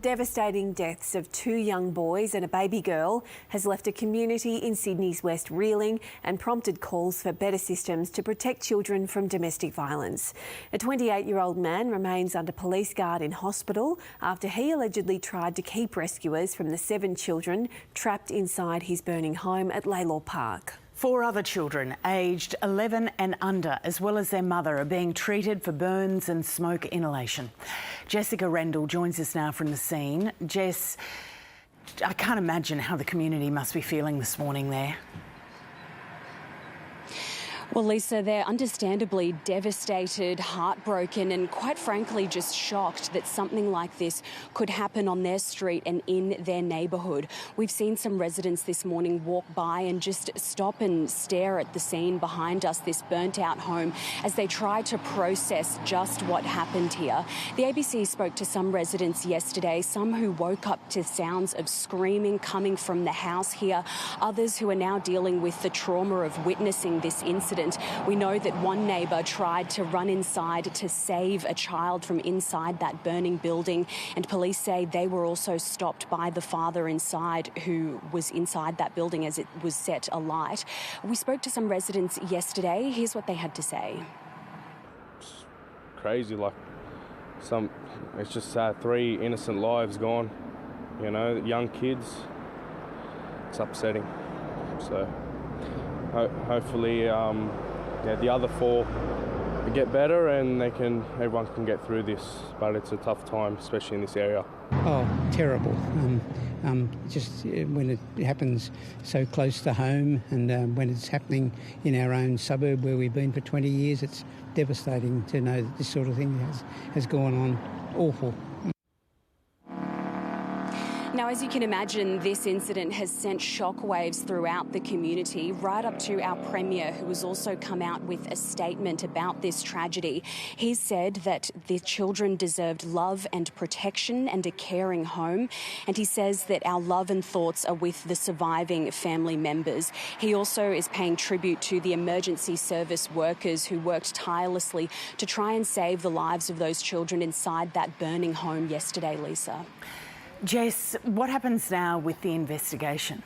Devastating deaths of 2 young boys and a baby girl has left a community in Sydney's West reeling and prompted calls for better systems to protect children from domestic violence. A 28-year-old man remains under police guard in hospital after he allegedly tried to keep rescuers from the 7 children trapped inside his burning home at Lalor Park. 4 other children aged 11 and under, as well as their mother, are being treated for burns and smoke inhalation. Jessica Rendell joins us now from the scene. Jess, I can't imagine how the community must be feeling this morning there. Well, Lisa, they're understandably devastated, heartbroken and quite frankly just shocked that something like this could happen on their street and in their neighbourhood. We've seen some residents this morning walk by and just stop and stare at the scene behind us, this burnt-out home, as they try to process just what happened here. The ABC spoke to some residents yesterday, some who woke up to sounds of screaming coming from the house here, others who are now dealing with the trauma of witnessing this incident. We know that one neighbour tried to run inside to save a child from inside that burning building, and police say they were also stopped by the father inside who was inside that building as it was set alight. We spoke to some residents yesterday. Here's what they had to say. It's crazy, it's just sad. 3 innocent lives gone, you know, young kids. It's upsetting. So hopefully, the other 4 get better and everyone can get through this. But it's a tough time, especially in this area. Oh, terrible. Just when it happens so close to home, and when it's happening in our own suburb where we've been for 20 years, it's devastating to know that this sort of thing has gone on. Awful. Now, as you can imagine, this incident has sent shockwaves throughout the community, right up to our Premier, who has also come out with a statement about this tragedy. He said that the children deserved love and protection and a caring home, and he says that our love and thoughts are with the surviving family members. He also is paying tribute to the emergency service workers who worked tirelessly to try and save the lives of those children inside that burning home yesterday, Lisa. Jess, what happens now with the investigation?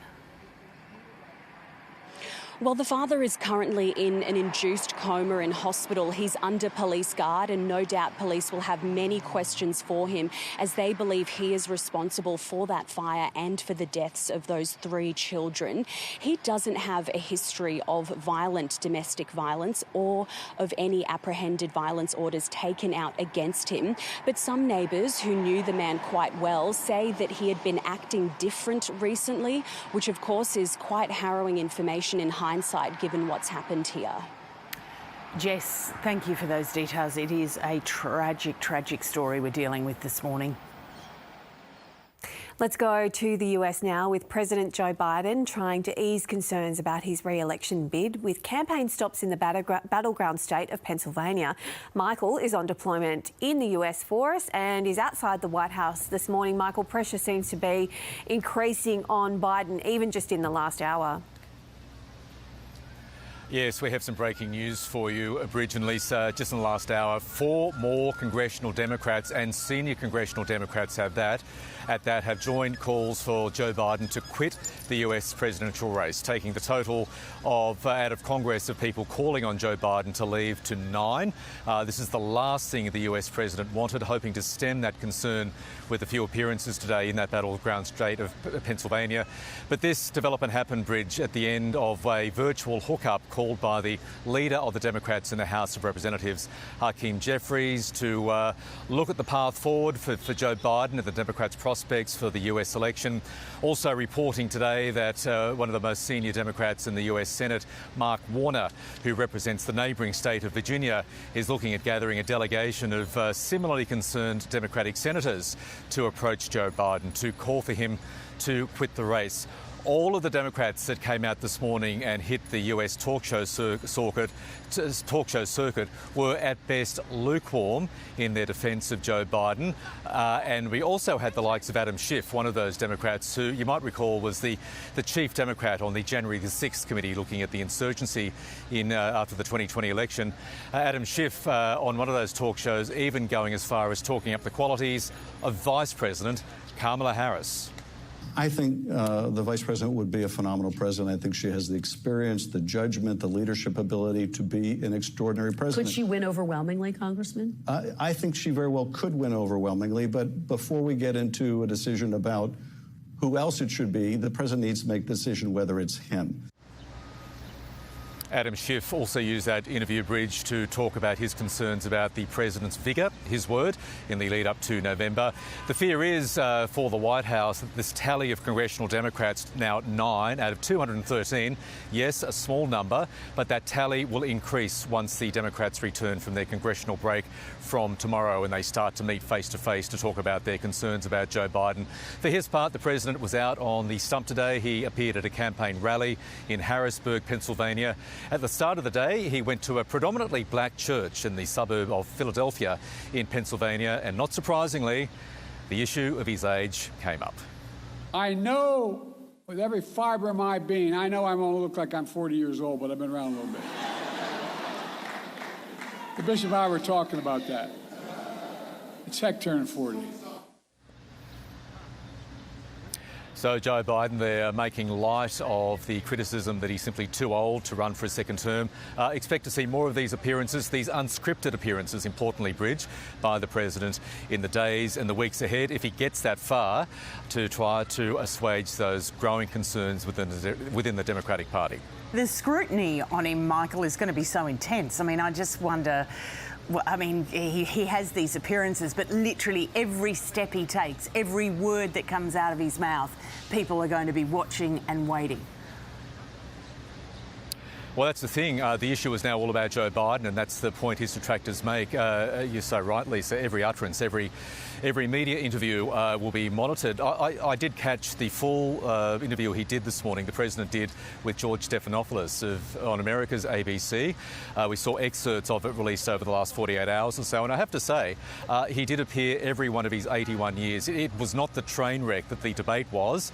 Well, the father is currently in an induced coma in hospital. He's under police guard, and no doubt police will have many questions for him as they believe he is responsible for that fire and for the deaths of those 3 children. He doesn't have a history of violent domestic violence or of any apprehended violence orders taken out against him. But some neighbours who knew the man quite well say that he had been acting different recently, which of course is quite harrowing information in hindsight given what's happened here. Jess, thank you for those details. It is a tragic, tragic story we're dealing with this morning. Let's go to the US now, with President Joe Biden trying to ease concerns about his re-election bid with campaign stops in the battleground state of Pennsylvania. Michael is on deployment in the US for us and is outside the White House this morning. Michael, pressure seems to be increasing on Biden even just in the last hour. Yes, we have some breaking news for you, Bridge and Lisa. Just in the last hour, 4 more congressional Democrats and senior congressional Democrats have joined calls for Joe Biden to quit the US presidential race, taking the total of out of Congress of people calling on Joe Biden to leave to 9. This is the last thing the US president wanted, hoping to stem that concern with a few appearances today in that battleground state of Pennsylvania. But this development happened, Bridge, at the end of a virtual hookup called by the leader of the Democrats in the House of Representatives, Hakeem Jeffries, to look at the path forward for Joe Biden and the Democrats' prospects for the US election. Also reporting today that one of the most senior Democrats in the US Senate, Mark Warner, who represents the neighbouring state of Virginia, is looking at gathering a delegation of similarly concerned Democratic senators to approach Joe Biden, to call for him to quit the race. All of the Democrats that came out this morning and hit the US talk show circuit were at best lukewarm in their defence of Joe Biden. And we also had the likes of Adam Schiff, one of those Democrats who you might recall was the chief Democrat on the January the 6th committee looking at the insurgency after the 2020 election. Adam Schiff on one of those talk shows even going as far as talking up the qualities of Vice President Kamala Harris. I think the Vice President would be a phenomenal president. I think she has the experience, the judgment, the leadership ability to be an extraordinary president. Could she win overwhelmingly, Congressman? I think she very well could win overwhelmingly, but before we get into a decision about who else it should be, the president needs to make the decision whether it's him. Adam Schiff also used that interview bridge to talk about his concerns about the president's vigour, his word, in the lead up to November. The fear is for the White House that this tally of congressional Democrats, now 9 out of 213, yes, a small number, but that tally will increase once the Democrats return from their congressional break from tomorrow and they start to meet face to face to talk about their concerns about Joe Biden. For his part, the president was out on the stump today. He appeared at a campaign rally in Harrisburg, Pennsylvania. At the start of the day, he went to a predominantly black church in the suburb of Philadelphia in Pennsylvania, and not surprisingly, the issue of his age came up. I know with every fiber of my being, I know I won't look like I'm 40 years old, but I've been around a little bit. The Bishop and I were talking about that. It's heck turning 40. So Joe Biden, they're making light of the criticism that he's simply too old to run for a second term. Expect to see more of these appearances, these unscripted appearances, importantly, Bridge, by the president in the days and the weeks ahead, if he gets that far, to try to assuage those growing concerns within the Democratic Party. The scrutiny on him, Michael, is going to be so intense. I mean, I just wonder... Well, I mean, he has these appearances, but literally every step he takes, every word that comes out of his mouth, people are going to be watching and waiting. Well, that's the thing. The issue is now all about Joe Biden, and that's the point his detractors make. You're so right, Lisa. Every utterance, every media interview will be monitored. I did catch the full interview he did this morning, the president did, with George Stephanopoulos on America's ABC. We saw excerpts of it released over the last 48 hours or so, and I have to say, he did appear every one of his 81 years. It was not the train wreck that the debate was,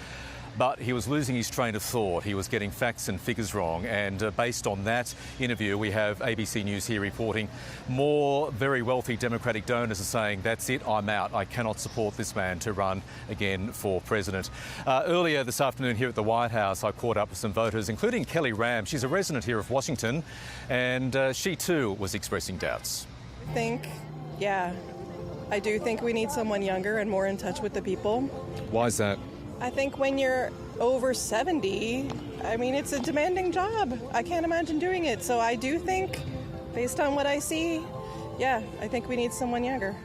but he was losing his train of thought. He was getting facts and figures wrong. And based on that interview, we have ABC News here reporting more very wealthy Democratic donors are saying, that's it, I'm out. I cannot support this man to run again for president. Earlier this afternoon here at the White House, I caught up with some voters, including Kelly Ram. She's a resident here of Washington, and she too was expressing doubts. I do think we need someone younger and more in touch with the people. Why is that? I think when you're over 70, I mean, it's a demanding job. I can't imagine doing it. So I do think, based on what I see, I think we need someone younger.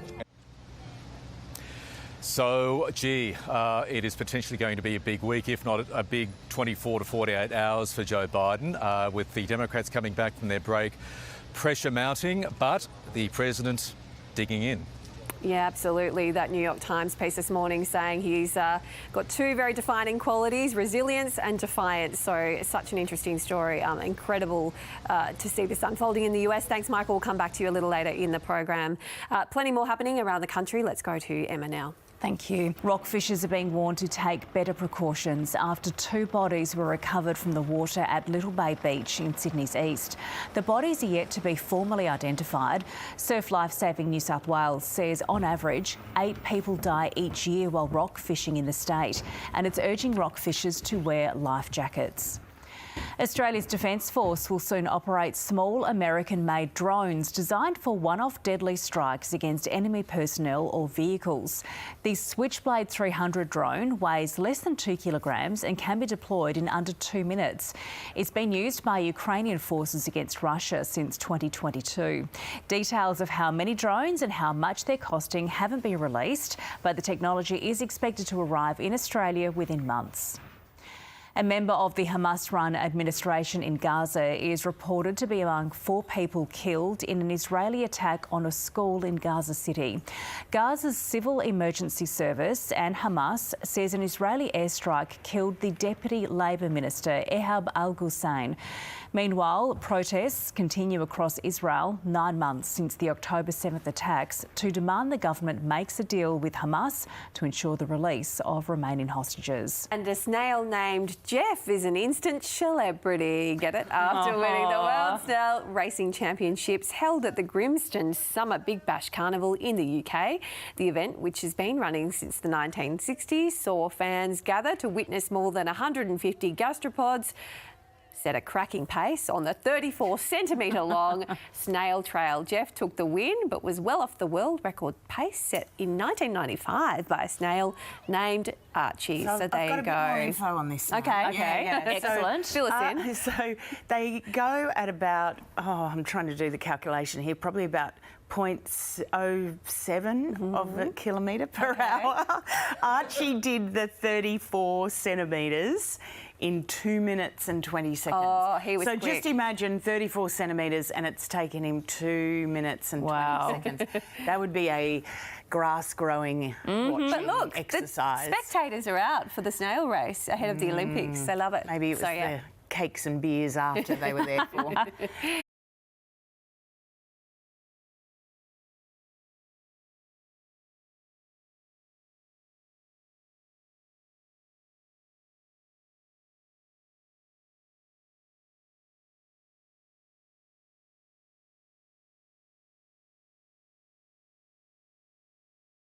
So, it is potentially going to be a big week, if not a big 24 to 48 hours for Joe Biden, with the Democrats coming back from their break, pressure mounting, but the president digging in. Yeah, absolutely. That New York Times piece this morning saying he's got two very defining qualities, resilience and defiance. So it's such an interesting story. Incredible to see this unfolding in the US. Thanks, Michael. We'll come back to you a little later in the program. Plenty more happening around the country. Let's go to Emma now. Thank you. Rock fishers are being warned to take better precautions after 2 bodies were recovered from the water at Little Bay Beach in Sydney's east. The bodies are yet to be formally identified. Surf Life Saving New South Wales says on average 8 people die each year while rock fishing in the state, and it's urging rock fishers to wear life jackets. Australia's Defence Force will soon operate small American-made drones designed for one-off deadly strikes against enemy personnel or vehicles. The Switchblade 300 drone weighs less than 2 kilograms and can be deployed in under 2 minutes. It's been used by Ukrainian forces against Russia since 2022. Details of how many drones and how much they're costing haven't been released, but the technology is expected to arrive in Australia within months. A member of the Hamas-run administration in Gaza is reported to be among 4 people killed in an Israeli attack on a school in Gaza City. Gaza's Civil Emergency Service and Hamas says an Israeli airstrike killed the Deputy Labour Minister, Ehab al-Gussein. Meanwhile, protests continue across Israel 9 months since the October 7th attacks to demand the government makes a deal with Hamas to ensure the release of remaining hostages. And a snail named Jeff is an instant celebrity. Get it? After winning the World Snail Racing Championships held at the Grimston Summer Big Bash Carnival in the UK. The event, which has been running since the 1960s, saw fans gather to witness more than 150 gastropods set a cracking pace on the 34-centimetre long snail trail. Jeff took the win, but was well off the world record pace set in 1995 by a snail named Archie. So there you go. I've got a bit more info on this now. Okay. Yeah. Excellent. Fill us in. So they go at about, I'm trying to do the calculation here, probably about 0.07 of a kilometre per hour. Archie did the 34 centimetres in 2 minutes and 20 seconds. Oh, he was so quick. just imagine 34 centimetres and it's taken him 2 minutes and 20 seconds. That would be a grass-growing watching But look, exercise. the spectators are out for the snail race ahead of the Olympics. They love it. Maybe it was the cakes and beers after they were there for.